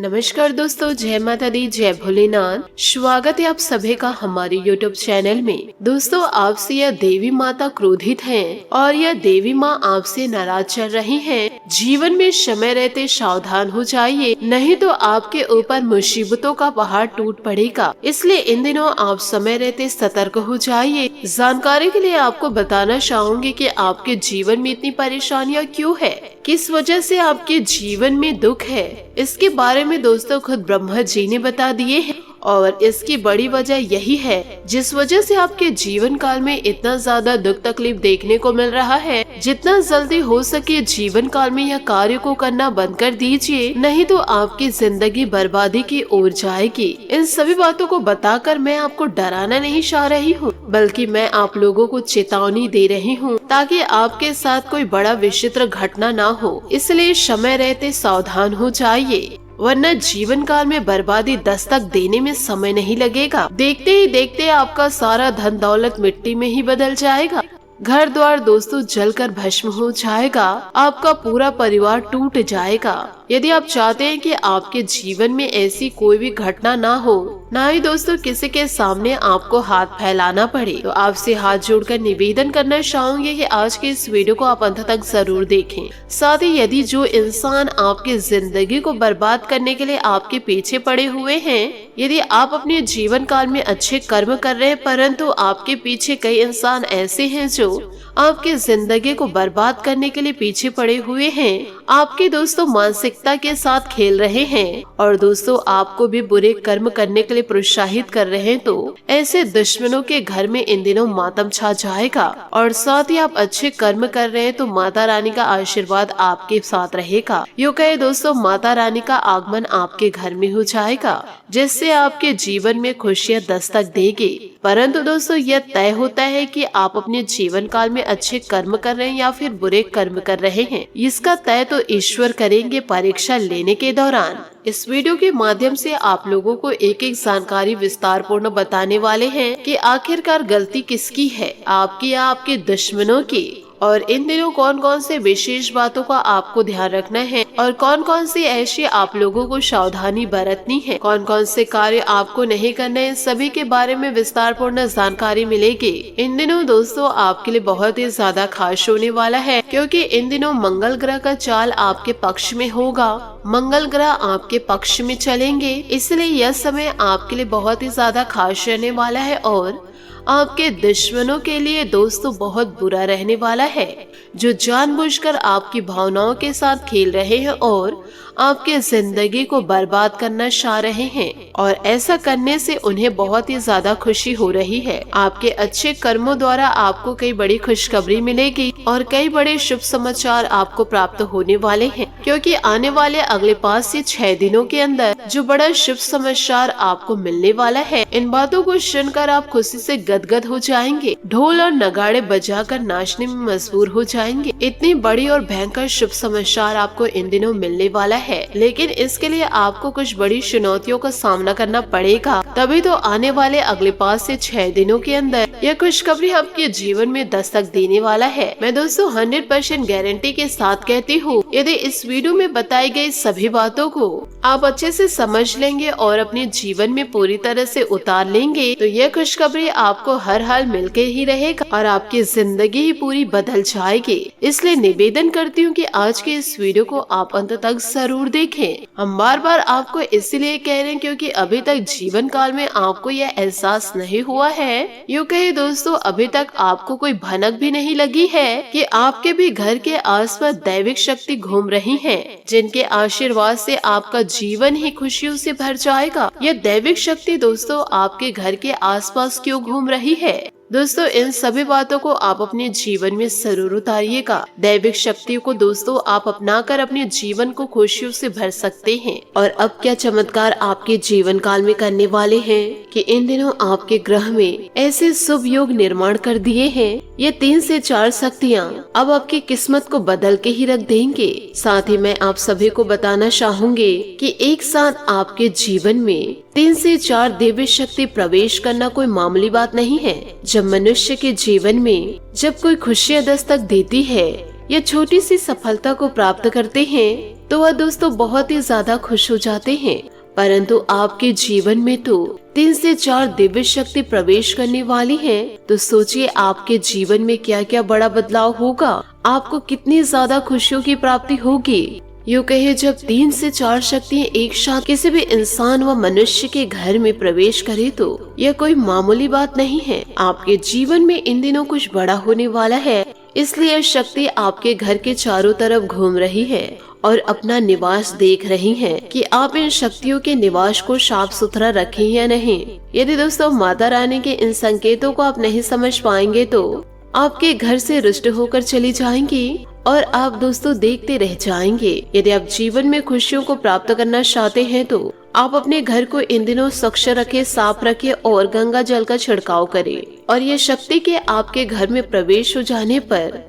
नमस्कार दोस्तों, जय माता दी, जय भोलेनाथ। स्वागत है आप सभी का हमारे YouTube चैनल में। दोस्तों, आपसे यह देवी माता क्रोधित हैं और यह देवी माँ आपसे नाराज चल रही हैं। जीवन में समय रहते सावधान हो जाइए, नहीं तो आपके ऊपर मुसीबतों का पहाड़ टूट पड़ेगा। इसलिए इन दिनों आप समय रहते सतर्क हो जाइए। जानकारी के लिए आपको बताना चाहूंगी कि आपके जीवन में इतनी परेशानियाँ क्यों है, किस वजह से आपके जीवन में दुख है, इसके बारे में दोस्तों खुद ब्रह्मा जी ने बता दिए हैं। और इसकी बड़ी वजह यही है जिस वजह से आपके जीवन काल में इतना ज्यादा दुख तकलीफ देखने को मिल रहा है। जितना जल्दी हो सके जीवन काल में यह कार्य को करना बंद कर दीजिए, नहीं तो आपकी जिंदगी बर्बादी की ओर जाएगी। इन सभी बातों को बताकर मैं आपको डराना नहीं चाह रही हूँ, बल्कि मैं आप लोगों को चेतावनी दे रही हूँ ताकि आपके साथ कोई बड़ा विचित्र घटना ना हो। इसलिए समय रहते सावधान हो जाइए, वरना जीवन काल में बर्बादी दस्तक देने में समय नहीं लगेगा। देखते ही देखते आपका सारा धन दौलत मिट्टी में ही बदल जाएगा। घर द्वार दोस्तों जलकर भस्म हो जाएगा। आपका पूरा परिवार टूट जाएगा। यदि आप चाहते हैं कि आपके जीवन में ऐसी कोई भी घटना ना हो, ना ही दोस्तों किसी के सामने आपको हाथ फैलाना पड़े, तो आपसे हाथ जोड़कर निवेदन करना चाहूंगी कि आज के इस वीडियो को आप अंत तक जरूर देखें। साथ ही यदि जो इंसान आपकी जिंदगी को बर्बाद करने के लिए आपके पीछे पड़े हुए हैं, यदि आप अपने जीवन काल में अच्छे कर्म कर रहे हैं, परंतु आपके पीछे कई इंसान ऐसे हैं जो आपकी जिंदगी को बर्बाद करने के लिए पीछे पड़े हुए हैं, आपके दोस्तों मानसिकता के साथ खेल रहे हैं और दोस्तों आपको भी बुरे कर्म करने के लिए प्रोत्साहित कर रहे हैं, तो ऐसे दुश्मनों के घर में इन दिनों मातम छा जाएगा। और साथ ही आप अच्छे कर्म कर रहे हैं तो माता रानी का आशीर्वाद आपके साथ रहेगा। यूँ कहे दोस्तों, माता रानी का आगमन आपके घर में हो जाएगा, जिससे आपके जीवन में खुशियाँ दस्तक देगी। परंतु दोस्तों यह तय होता है कि आप अपने जीवन काल में अच्छे कर्म कर रहे हैं या फिर बुरे कर्म कर रहे हैं। इसका तय तो ईश्वर करेंगे परीक्षा लेने के दौरान। इस वीडियो के माध्यम से आप लोगों को एक एक जानकारी विस्तार पूर्ण बताने वाले हैं कि आखिरकार गलती किसकी है, आपकी या आपके दुश्मनों की। और इन दिनों कौन कौन से विशेष बातों का आपको ध्यान रखना है और कौन कौन सी ऐसी आप लोगों को सावधानी बरतनी है, कौन कौन से कार्य आपको नहीं करने हैं, सभी के बारे में विस्तार पूर्ण जानकारी मिलेगी। इन दिनों दोस्तों आपके लिए बहुत ही ज्यादा खास होने वाला है, क्योंकि इन दिनों मंगल ग्रह का चाल आपके पक्ष में होगा। मंगल ग्रह आपके पक्ष में चलेंगे, इसलिए यह समय आपके लिए बहुत ही ज्यादा खास रहने वाला है और आपके दुश्मनों के लिए दोस्तों बहुत बुरा रहने वाला है, जो जानबूझकर आपकी भावनाओं के साथ खेल रहे हैं और आपके जिंदगी को बर्बाद करना चाह रहे हैं। और ऐसा करने से उन्हें बहुत ही ज्यादा खुशी हो रही है। आपके अच्छे कर्मों द्वारा आपको कई बड़ी खुशखबरी मिलेगी और कई बड़े शुभ समाचार आपको प्राप्त होने वाले हैं, क्योंकि आने वाले अगले 5 से 6 दिनों के अंदर जो बड़ा शुभ समाचार आपको मिलने वाला है, इन बातों को सुनकर आप खुशी से गदगद हो जाएंगे, ढोल और नगाड़े बजाकर नाचने में मजबूर हो जाएंगे। इतनी बड़ी और भयंकर शुभ समाचार आपको इन दिनों मिलने वाला है, लेकिन इसके लिए आपको कुछ बड़ी चुनौतियों का सामना करना पड़ेगा। तभी तो आने वाले अगले 5 से 6 दिनों के अंदर यह खुशखबरी आपके जीवन में दस्तक देने वाला है। मैं दोस्तों 100% गारंटी के साथ कहती हूँ, यदि इस वीडियो में बताई गई सभी बातों को आप अच्छे से समझ लेंगे और अपने जीवन में पूरी तरह से उतार लेंगे, तो यह खुशखबरी आपको हर हाल मिलके ही रहेगा और आपकी जिंदगी ही पूरी बदल जाएगी। इसलिए निवेदन करती हूँ कि आज के इस वीडियो को आप अंत तक जरूर देखें। हम बार बार आपको इसलिए कह रहे हैं क्योंकि अभी तक जीवन काल में आपको यह एहसास नहीं हुआ है, यूँ कहे दोस्तों अभी तक आपको कोई भनक भी नहीं लगी है कि आपके भी घर के आसपास दैविक शक्ति घूम रही है, जिनके आशीर्वाद से आपका जीवन ही खुशियों से भर जाएगा। यह दैविक शक्ति दोस्तों आपके घर के आसपास क्यों घूम रही है? दोस्तों इन सभी बातों को आप अपने जीवन में जरूर उतारिएगा। दैविक शक्तियों को दोस्तों आप अपनाकर अपने जीवन को खुशियों से भर सकते हैं। और अब क्या चमत्कार आपके जीवन काल में करने वाले हैं कि इन दिनों आपके ग्रह में ऐसे शुभ योग निर्माण कर दिए हैं। ये 3 से 4 शक्तियाँ अब आपकी किस्मत को बदल के ही रख देंगे। साथ ही मैं आप सभी को बताना चाहूंगी कि एक साथ आपके जीवन में 3 से 4 दिव्य शक्ति प्रवेश करना कोई मामूली बात नहीं है। जब मनुष्य के जीवन में जब कोई खुशियाँ दस्तक देती है या छोटी सी सफलता को प्राप्त करते हैं, तो वह दोस्तों बहुत ही ज्यादा खुश हो जाते हैं। परंतु आपके जीवन में तो 3 से 4 दिव्य शक्ति प्रवेश करने वाली है। तो सोचिए आपके जीवन में क्या क्या बड़ा बदलाव होगा, आपको कितनी ज्यादा खुशियों की प्राप्ति होगी। यूँ कहे जब 3 से 4 शक्तियाँ एक साथ किसी भी इंसान व मनुष्य के घर में प्रवेश करे तो यह कोई मामूली बात नहीं है। आपके जीवन में इन दिनों कुछ बड़ा होने वाला है, इसलिए यह शक्ति आपके घर के चारों तरफ घूम रही है और अपना निवास देख रही है कि आप इन शक्तियों के निवास को साफ सुथरा रखें या नहीं। यदि दोस्तों माता रानी के इन संकेतों को आप नहीं समझ पाएंगे तो आपके घर से रुष्ट होकर चली जाएंगी और आप दोस्तों देखते रह जाएंगे। यदि आप जीवन में खुशियों को प्राप्त करना चाहते हैं तो आप अपने घर को इन दिनों स्वच्छ रखें, साफ रखें और गंगा जल का छिड़काव करें। और ये शक्ति के आपके घर में प्रवेश हो जाने पर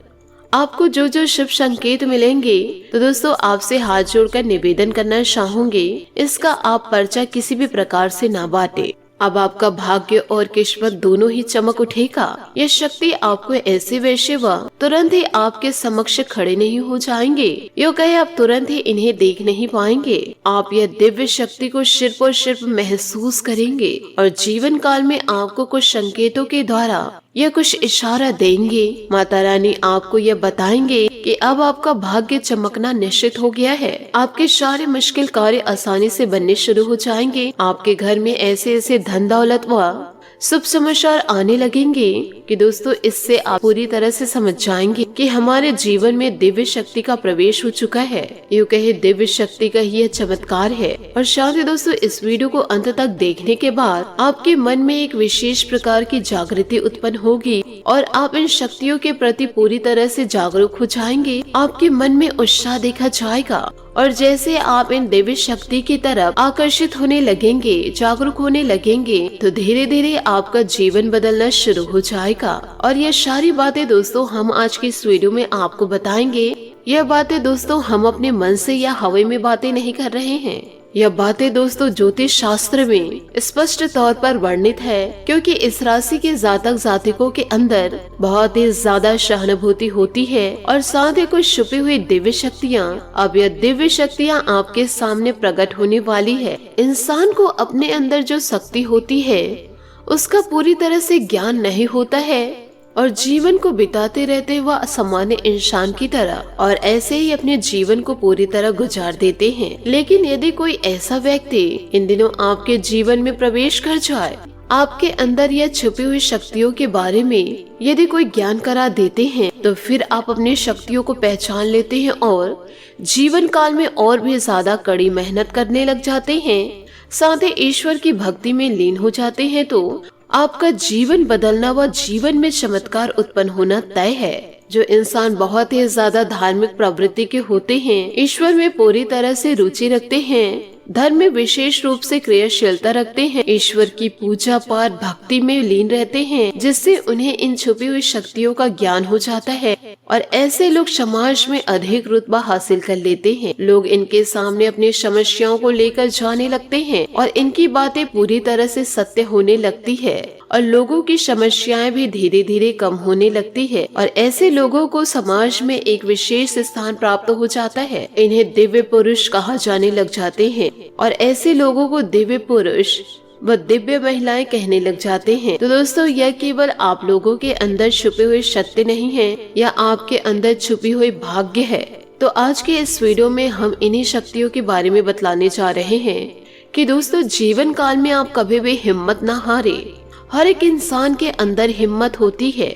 आपको जो जो शुभ संकेत मिलेंगे तो दोस्तों आपसे हाथ जोड़कर निवेदन करना चाहूंगी, इसका आप पर्चा किसी भी प्रकार से ना बांटे। अब आपका भाग्य और किस्मत दोनों ही चमक उठेगा। यह शक्ति आपको ऐसे वैसे व तुरंत ही आपके समक्ष खड़े नहीं हो जाएंगे, यो कहे आप तुरंत ही इन्हें देख नहीं पाएंगे। आप यह दिव्य शक्ति को सिर्फ और सिर्फ महसूस करेंगे और जीवन काल में आपको कुछ संकेतों के द्वारा यह कुछ इशारा देंगे। माता रानी आपको यह बताएंगे कि अब आपका भाग्य चमकना निश्चित हो गया है। आपके सारे मुश्किल कार्य आसानी से बनने शुरू हो जाएंगे। आपके घर में ऐसे ऐसे धन दौलत व शुभ समाचार आने लगेंगे कि दोस्तों इससे आप पूरी तरह से समझ जाएंगे कि हमारे जीवन में दिव्य शक्ति का प्रवेश हो चुका है। यूँ कहे दिव्य शक्ति का ही यह चमत्कार है। और साथ ही दोस्तों इस वीडियो को अंत तक देखने के बाद आपके मन में एक विशेष प्रकार की जागृति उत्पन्न होगी और आप इन शक्तियों के प्रति पूरी तरह से जागरूक हो जाएंगे। आपके मन में उत्साह देखा जाएगा और जैसे आप इन दिव्य शक्ति की तरफ आकर्षित होने लगेंगे, जागरूक होने लगेंगे, तो धीरे धीरे आपका जीवन बदलना शुरू हो जाएगा। और ये सारी बातें दोस्तों हम आज की इस वीडियो में आपको बताएंगे। यह बातें दोस्तों हम अपने मन से या हवा में बातें नहीं कर रहे हैं। यह बातें दोस्तों ज्योतिष शास्त्र में स्पष्ट तौर पर वर्णित है, क्योंकि इस राशि के जातक जातिकों के अंदर बहुत ही ज्यादा सहानुभूति होती है और साथ ही कुछ छुपी हुई दिव्य शक्तियाँ। अब यह दिव्य शक्तियाँ आपके सामने प्रकट होने वाली है। इंसान को अपने अंदर जो शक्ति होती है उसका पूरी तरह से ज्ञान नहीं होता है और जीवन को बिताते रहते वह सामान्य इंसान की तरह और ऐसे ही अपने जीवन को पूरी तरह गुजार देते हैं। लेकिन यदि कोई ऐसा व्यक्ति इन दिनों आपके जीवन में प्रवेश कर जाए, आपके अंदर यह छुपी हुई शक्तियों के बारे में यदि कोई ज्ञान करा देते हैं, तो फिर आप अपनी शक्तियों को पहचान लेते हैं और जीवन काल में और भी ज्यादा कड़ी मेहनत करने लग जाते हैं। साथ ही ईश्वर की भक्ति में लीन हो जाते हैं तो आपका जीवन बदलना व जीवन में चमत्कार उत्पन्न होना तय है। जो इंसान बहुत ही ज्यादा धार्मिक प्रवृत्ति के होते हैं, ईश्वर में पूरी तरह से रुचि रखते हैं, धर्म में विशेष रूप से क्रियाशीलता रखते हैं, ईश्वर की पूजा पाठ भक्ति में लीन रहते हैं, जिससे उन्हें इन छुपी हुई शक्तियों का ज्ञान हो जाता है और ऐसे लोग समाज में अधिक रुतबा हासिल कर लेते हैं। लोग इनके सामने अपनी समस्याओं को लेकर जाने लगते हैं और इनकी बातें पूरी तरह से सत्य होने लगती है और लोगों की समस्याएं भी धीरे धीरे कम होने लगती है और ऐसे लोगों को समाज में एक विशेष स्थान प्राप्त हो जाता है। इन्हें दिव्य पुरुष कहा जाने लग जाते हैं और ऐसे लोगों को दिव्य पुरुष व दिव्य महिलाएं कहने लग जाते हैं। तो दोस्तों यह केवल आप लोगों के अंदर छुपे हुए सत्य नहीं है, यह आपके अंदर छुपी हुई भाग्य है। तो आज के इस वीडियो में हम इन्हीं शक्तियों के बारे में बतलाने जा रहे हैं कि दोस्तों जीवन काल में आप कभी भी हिम्मत ना हारे। हर एक इंसान के अंदर हिम्मत होती है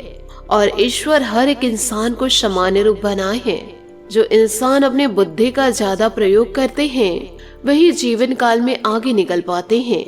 और ईश्वर हर एक इंसान को समान रूप बनाए हैं। जो इंसान अपने बुद्धि का ज्यादा प्रयोग करते हैं वही जीवन काल में आगे निकल पाते हैं।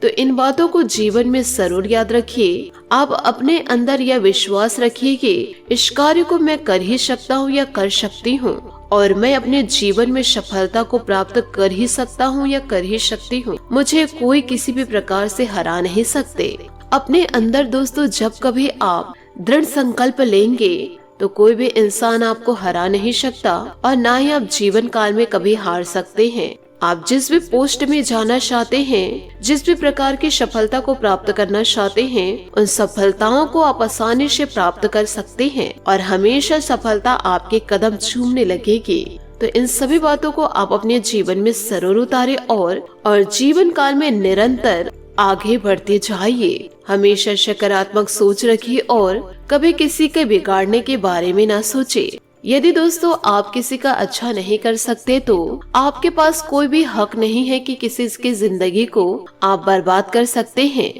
तो इन बातों को जीवन में जरूर याद रखिए। आप अपने अंदर यह विश्वास रखिए कि इस कार्य को मैं कर ही सकता हूँ या कर सकती हूँ और मैं अपने जीवन में सफलता को प्राप्त कर ही सकता हूँ या कर ही सकती हूँ। मुझे कोई किसी भी प्रकार से हरा नहीं सकते। अपने अंदर दोस्तों जब कभी आप दृढ़ संकल्प लेंगे तो कोई भी इंसान आपको हरा नहीं सकता और ना ही आप जीवन काल में कभी हार सकते हैं। आप जिस भी पोस्ट में जाना चाहते हैं, जिस भी प्रकार की सफलता को प्राप्त करना चाहते हैं, उन सफलताओं को आप आसानी से प्राप्त कर सकते हैं और हमेशा सफलता आपके कदम चूमने लगेगी। तो इन सभी बातों को आप अपने जीवन में जरूर उतारे और जीवन काल में निरंतर आगे बढ़ते जाइए। हमेशा सकारात्मक सोच रखिए और कभी किसी के बिगाड़ने के बारे में ना सोचे। यदि दोस्तों आप किसी का अच्छा नहीं कर सकते तो आपके पास कोई भी हक नहीं है कि किसी की जिंदगी को आप बर्बाद कर सकते हैं।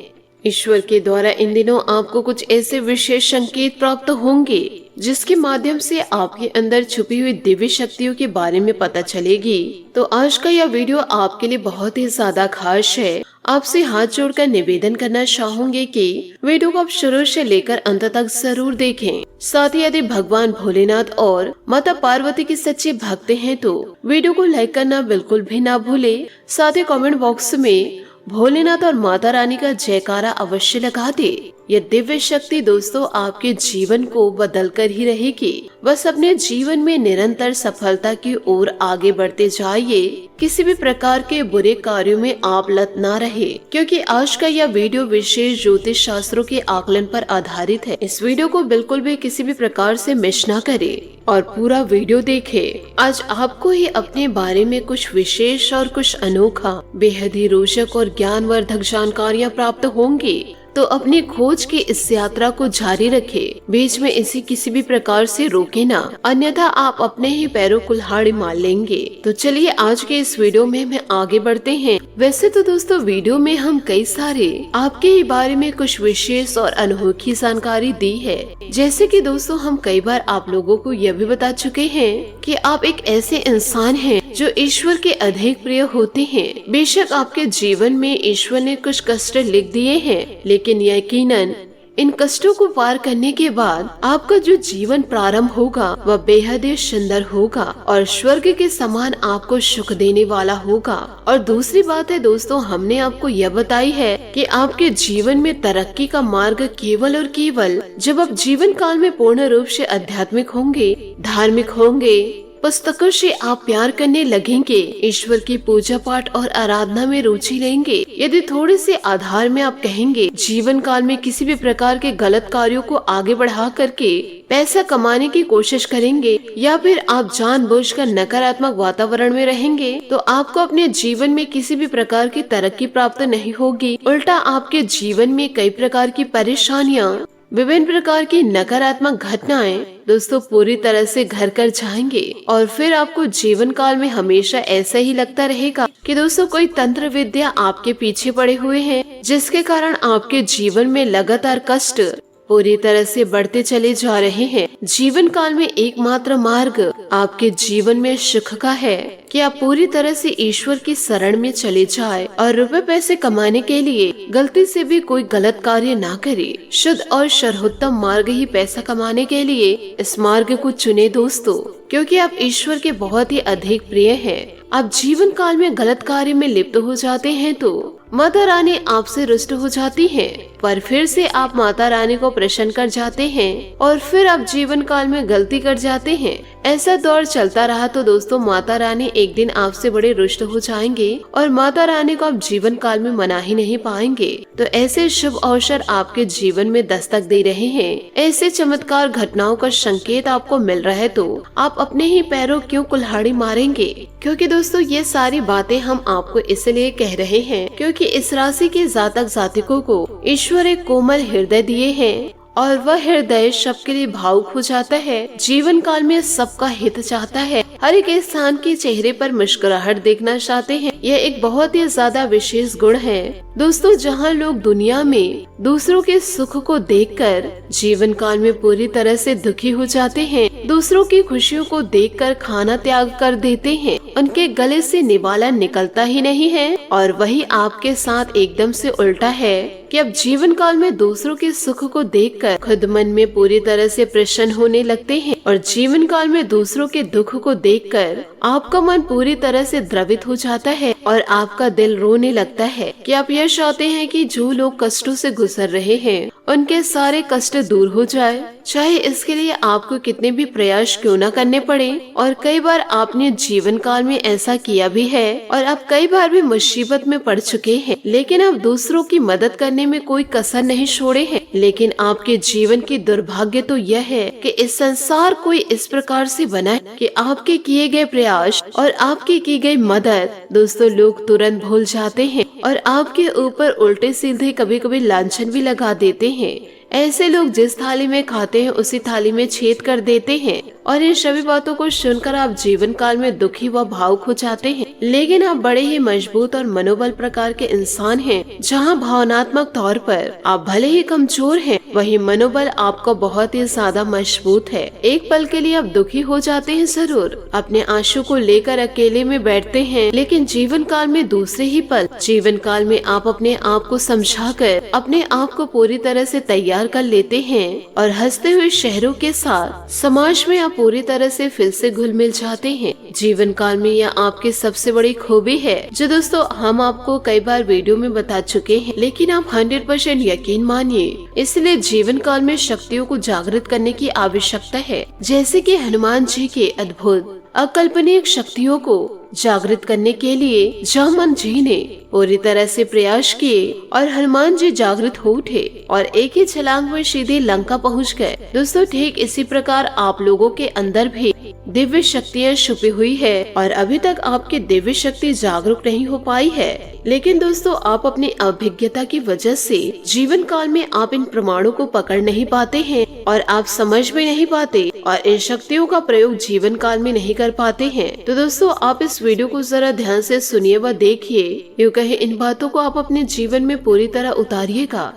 ईश्वर के द्वारा इन दिनों आपको कुछ ऐसे विशेष संकेत प्राप्त होंगे जिसके माध्यम से आपके अंदर छुपी हुई दिव्य शक्तियों के बारे में पता चलेगी। तो आज का यह वीडियो आपके लिए बहुत ही ज्यादा खास है। आपसे हाथ जोड़कर निवेदन करना चाहूंगे कि वीडियो को आप शुरू से लेकर अंत तक जरूर देखें। साथ ही यदि भगवान भोलेनाथ और माता पार्वती के सच्चे भक्त हैं तो वीडियो को लाइक करना बिल्कुल भी ना भूले। साथ ही कमेंट बॉक्स में भोलेनाथ और माता रानी का जयकारा अवश्य लगा दे। यह दिव्य शक्ति दोस्तों आपके जीवन को बदल कर ही रहेगी। बस अपने जीवन में निरंतर सफलता की ओर आगे बढ़ते जाइए। किसी भी प्रकार के बुरे कार्यों में आप लत ना रहे, क्योंकि आज का यह वीडियो विशेष ज्योतिष शास्त्रों के आकलन पर आधारित है। इस वीडियो को बिल्कुल भी किसी भी प्रकार से मिस ना करे और पूरा वीडियो देखे। आज आपको ही अपने बारे में कुछ विशेष और कुछ अनोखा, बेहद ही रोचक और ज्ञानवर्धक जानकारियाँ प्राप्त होंगी। तो अपनी खोज की इस यात्रा को जारी रखे, बीच में इसे किसी भी प्रकार से रोके ना, अन्यथा आप अपने ही पैरों कुल्हाड़ी मार लेंगे। तो चलिए आज के इस वीडियो में हम आगे बढ़ते हैं। वैसे तो दोस्तों वीडियो में हम कई सारे आपके ही बारे में कुछ विशेष और अनोखी जानकारी दी है। जैसे कि दोस्तों हम कई बार आप लोगों को यह भी बता चुके हैं कि आप एक ऐसे इंसान हैं जो ईश्वर के अधिक प्रिय होते हैं। बेशक आपके जीवन में ईश्वर ने कुछ कष्ट लिख दिए हैं, लेकिन यकीनन इन कष्टों को पार करने के बाद आपका जो जीवन प्रारंभ होगा वह बेहद ही सुंदर होगा और स्वर्ग के समान आपको सुख देने वाला होगा। और दूसरी बात है दोस्तों, हमने आपको यह बताई है कि आपके जीवन में तरक्की का मार्ग केवल और केवल जब आप जीवन काल में पूर्ण रूप से आध्यात्मिक होंगे, धार्मिक होंगे, पुस्तकों से आप प्यार करने लगेंगे, ईश्वर की पूजा पाठ और आराधना में रुचि लेंगे। यदि थोड़े से आधार में आप कहेंगे, जीवन काल में किसी भी प्रकार के गलत कार्यों को आगे बढ़ा करके पैसा कमाने की कोशिश करेंगे, या फिर आप जानबूझकर नकारात्मक वातावरण में रहेंगे, तो आपको अपने जीवन में किसी भी प्रकार की तरक्की प्राप्त नहीं होगी। उल्टा आपके जीवन में कई प्रकार की परेशानियाँ, विभिन्न प्रकार की नकारात्मक घटनाएं दोस्तों पूरी तरह से घर कर जाएंगे। और फिर आपको जीवन काल में हमेशा ऐसा ही लगता रहेगा कि दोस्तों कोई तंत्र विद्या आपके पीछे पड़े हुए हैं, जिसके कारण आपके जीवन में लगातार कष्ट पूरी तरह से बढ़ते चले जा रहे हैं। जीवन काल में एकमात्र मार्ग आपके जीवन में सुख का है कि आप पूरी तरह से ईश्वर की शरण में चले जाए और रुपए पैसे कमाने के लिए गलती से भी कोई गलत कार्य ना करे। शुद्ध और सर्वोत्तम मार्ग ही पैसा कमाने के लिए इस मार्ग को चुने दोस्तों, क्योंकि आप ईश्वर के बहुत ही अधिक प्रिय हैं। आप जीवन काल में गलत कार्य में लिप्त हो जाते हैं तो माता रानी आपसे रुष्ट हो जाती हैं, पर फिर से आप माता रानी को प्रसन्न कर जाते हैं और फिर आप जीवन काल में गलती कर जाते हैं। ऐसा दौर चलता रहा तो दोस्तों माता रानी एक दिन आपसे बड़े रुष्ट हो जाएंगे और माता रानी को आप जीवन काल में मना ही नहीं पाएंगे। तो ऐसे शुभ अवसर आपके जीवन में दस्तक दे रहे हैं, ऐसे चमत्कार घटनाओं का संकेत आपको मिल रहा है, तो आप अपने ही पैरों क्यों कुल्हाड़ी मारेंगे? क्योंकि दोस्तों ये सारी बातें हम आपको इसलिए कह रहे हैं क्योंकि इस राशि के जातक जातिकों को ईश्वर एक कोमल हृदय दिए हैं और वह हृदय सबके लिए भावुक हो जाता है। जीवन काल में सबका हित चाहता है, हर एक इंसान के चेहरे पर मुस्कुराहट देखना चाहते हैं। यह एक बहुत ही ज्यादा विशेष गुण है दोस्तों। जहाँ लोग दुनिया में दूसरों के सुख को देखकर जीवन काल में पूरी तरह से दुखी हो जाते हैं, दूसरों की खुशियों को देखकर खाना त्याग कर देते हैं, उनके गले से निवाला निकलता ही नहीं है। और वही आपके साथ एकदम से उल्टा है कि अब जीवन काल में दूसरों के सुख को देखकर खुद मन में पूरी तरह से प्रसन्न होने लगते हैं और जीवन काल में दूसरों के दुख को देखकर आपका मन पूरी तरह से द्रवित हो जाता है और आपका दिल रोने लगता है कि आप यह चाहते हैं कि जो लोग कष्टों से गुजर रहे हैं उनके सारे कष्ट दूर हो जाए, चाहे इसके लिए आपको कितने भी प्रयास क्यों न करने पड़े। और कई बार आपने जीवन काल में ऐसा किया भी है और आप कई बार भी मुसीबत में पड़ चुके हैं, लेकिन आप दूसरों की मदद करने में कोई कसर नहीं छोड़े हैं। लेकिन आपके जीवन की दुर्भाग्य तो यह है कि इस संसार कोई इस प्रकार से बना है कि आपके किए गए प्रयास और आपकी की गई मदद दोस्तों लोग तुरंत भूल जाते हैं और आपके ऊपर उल्टे सीधे कभी कभी लांछन भी लगा देते हैं। ऐसे लोग जिस थाली में खाते हैं उसी थाली में छेद कर देते हैं और इन सभी बातों को सुनकर आप जीवन काल में दुखी व भावुक हो जाते हैं। लेकिन आप बड़े ही मजबूत और मनोबल प्रकार के इंसान हैं, जहां भावनात्मक तौर पर आप भले ही कमजोर हैं, वही मनोबल आपका बहुत ही ज्यादा मजबूत है। एक पल के लिए आप दुखी हो जाते हैं जरूर, अपने आंसू को लेकर अकेले में बैठते हैं, लेकिन जीवन काल में दूसरे ही पल जीवन काल में आप अपने आप को समझाकर अपने आप को पूरी तरह से तैयार कर लेते हैं और हंसते हुए शहरों के साथ समाज में आप पूरी तरह से फिर से घुल मिल जाते हैं। जीवन काल में यह आपकी सबसे बड़ी खूबी है, जो दोस्तों हम आपको कई बार वीडियो में बता चुके हैं, लेकिन आप 100% यकीन मानिए। इसलिए जीवन काल में शक्तियों को जागृत करने की आवश्यकता है, जैसे कि हनुमान जी के अद्भुत अकल्पनीय शक्तियों को जागृत करने के लिए जामन जी ने पूरी तरह से प्रयास किए और हनुमान जी जागृत हो उठे और एक ही छलांग में सीधे लंका पहुंच गए। दोस्तों ठीक इसी प्रकार आप लोगों के अंदर भी दिव्य शक्तियाँ छुपी हुई है और अभी तक आपकी दिव्य शक्ति जागरूक नहीं हो पाई है। लेकिन दोस्तों आप अपनी अभिज्ञता की वजह से जीवन काल में आप इन प्रमाणों को पकड़ नहीं पाते हैं और आप समझ में नहीं पाते और इन शक्तियों का प्रयोग जीवन काल में नहीं कर पाते हैं। तो दोस्तों आप इस वीडियो को जरा ध्यान से सुनिए व देखिए, यूँ कहे इन बातों को आप अपने जीवन में पूरी तरह उतारिएगा।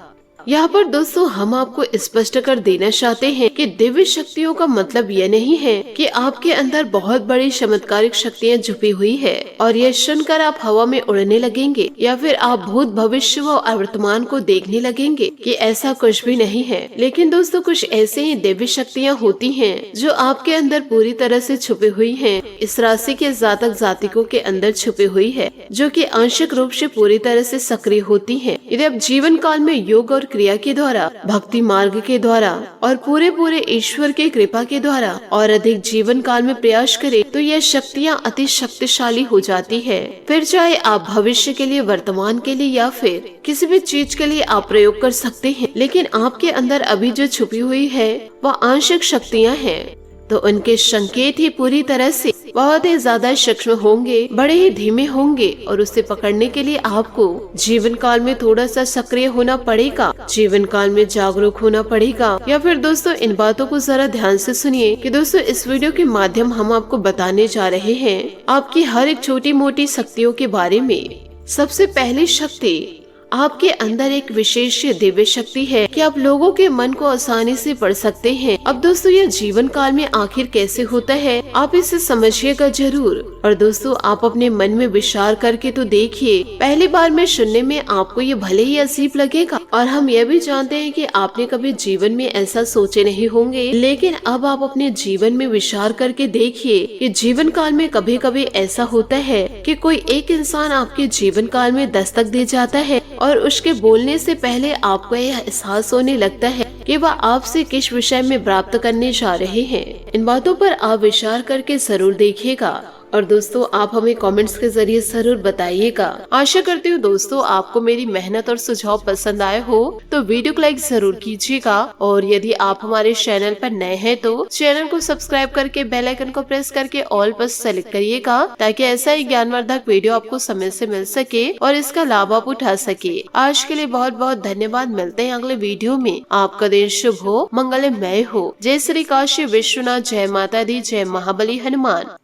यहाँ पर दोस्तों हम आपको स्पष्ट कर देना चाहते हैं कि दिव्य शक्तियों का मतलब यह नहीं है कि आपके अंदर बहुत बड़ी चमत्कारिक शक्तियाँ छुपी हुई है और यह सुनकर आप हवा में उड़ने लगेंगे या फिर आप भूत भविष्य व वर्तमान को देखने लगेंगे, कि ऐसा कुछ भी नहीं है। लेकिन दोस्तों कुछ ऐसे ही दिव्य शक्तियाँ होती हैं जो आपके अंदर पूरी तरह से छुपी हुई हैं। इस राशि के जातक जातिकों के अंदर छुपी हुई है, जो कि आंशिक रूप से पूरी तरह से सक्रिय होती हैं। यदि आप जीवन काल में योग और क्रिया के द्वारा, भक्ति मार्ग के द्वारा और पूरे ईश्वर के कृपा के द्वारा और अधिक जीवन काल में प्रयास करें तो यह शक्तियाँ अति शक्तिशाली हो जाती है। फिर चाहे आप भविष्य के लिए, वर्तमान के लिए या फिर किसी भी चीज के लिए आप प्रयोग कर सकते हैं। लेकिन आपके अंदर अभी जो छुपी हुई है वह आंशिक शक्तियाँ हैं, तो उनके संकेत ही पूरी तरह से बहुत ही ज्यादा सूक्ष्म होंगे, बड़े ही धीमे होंगे और उसे पकड़ने के लिए आपको जीवन काल में थोड़ा सा सक्रिय होना पड़ेगा, जीवन काल में जागरूक होना पड़ेगा। या फिर दोस्तों इन बातों को जरा ध्यान से सुनिए कि दोस्तों इस वीडियो के माध्यम हम आपको बताने जा रहे हैं आपकी हर एक छोटी मोटी शक्तियों के बारे में। सबसे पहली शक्ति, आपके अंदर एक विशेष दिव्य शक्ति है कि आप लोगों के मन को आसानी से पढ़ सकते हैं। अब दोस्तों यह जीवन काल में आखिर कैसे होता है आप इसे समझिएगा जरूर। और दोस्तों आप अपने मन में विचार करके तो देखिए, पहली बार में सुनने में आपको ये भले ही अजीब लगेगा और हम यह भी जानते हैं कि आपने कभी जीवन में ऐसा सोचे नहीं होंगे, लेकिन अब आप अपने जीवन में विचार करके देखिए कि जीवन काल में कभी कभी ऐसा होता है कि कोई एक इंसान आपके जीवन काल में दस्तक दे जाता है और उसके बोलने से पहले आपको यह एहसास होने लगता है कि वह आपसे किस विषय में प्राप्त करने जा रहे हैं। इन बातों पर आप विचार करके जरूर देखिएगा और दोस्तों आप हमें कमेंट्स के जरिए जरूर बताइएगा। आशा करती हूँ दोस्तों आपको मेरी मेहनत और सुझाव पसंद आए हो तो वीडियो को लाइक जरूर कीजिएगा और यदि आप हमारे चैनल पर नए हैं तो चैनल को सब्सक्राइब करके बेल आइकन को प्रेस करके ऑल पर सेलेक्ट करिएगा, ताकि ऐसा ही ज्ञानवर्धक वीडियो आपको समय से मिल सके और इसका लाभ आप उठा सके। आज के लिए बहुत बहुत धन्यवाद। मिलते हैं अगले वीडियो में। आपका दिन शुभ हो, मंगलमय हो। जय श्री काशी विश्वनाथ, जय माता दी, जय महाबली हनुमान।